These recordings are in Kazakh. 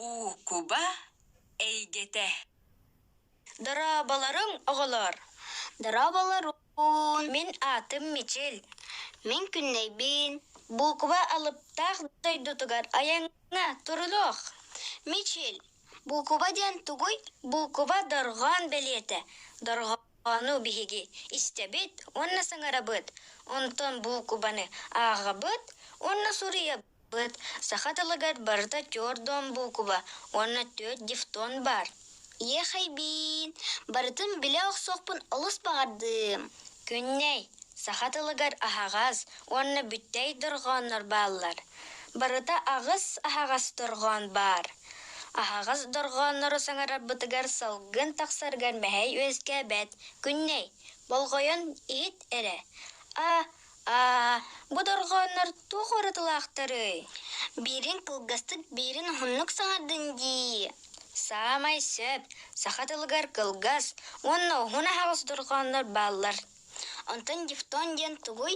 бу куба эйгете. Дарабаларың оғылар. Дарабаларың. Мен атым Мичел. Мен күннейбин. Бу куба алып тақ дойдутугар аяңа турулуқ. Мичел, бу куба ден тугуй, бу куба дорған белеті. Дорғану бихиги. Истебет, онна саңарабыт. Онтон бу кубаны ағабыт, онна сурия быт. Сахаталыгар барда тёрдон бу куба, онна төт дифтон бар. Ехайбин, барытын біле оқсоқпын олыс бағардым. Күнней, сахаталыгар ағағаз, онна бүттей дұрғаныр баллар. Барыта ағыз ағағаз дұрған бар. Ағағаз дұрғаныр саңарар бұтыгар салғын тақсаргар мәхей өзге бәт. Күнней, болғойын ит әрі. Бұ дұрғаныр туқ орытылақтары. Берін қылғастық, берін ғынық саңардың ди. Самай сөп, сахатылыгар кылгас, онна хуна хагас дурганнар баллар. Онтон дифтон ден тугуй,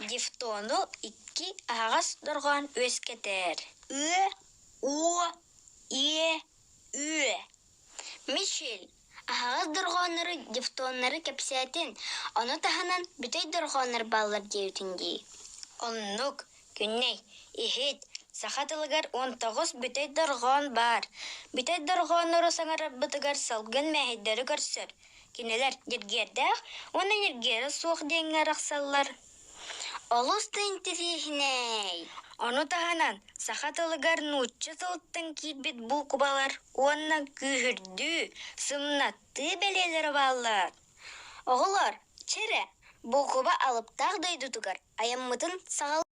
дифтону икки агас дурган өскетер. О, Ү. Мишел, агас дурганнары дифтоннары кепсетин, оны таханан бүтей дурганнар баллар дейтинди. Оннук, күнней, ихит, сахатылыгар 19 бүтей дұрған бар. Бүтей дұрған ұры саңарап бұтыгар салғын мәхейдері көрсір. Кенелер ергердәқ, оны ергері соқ денге рақсалар. Олысты интерехіней. Оны тағанан сахатылыгар нұтчы сылттың кейбет бұл кубалар, оны күйірді, сымнатты белелері балар. Оғылар, чәрі, бұл куба алып тағдайды тұғар, аяммытын сағал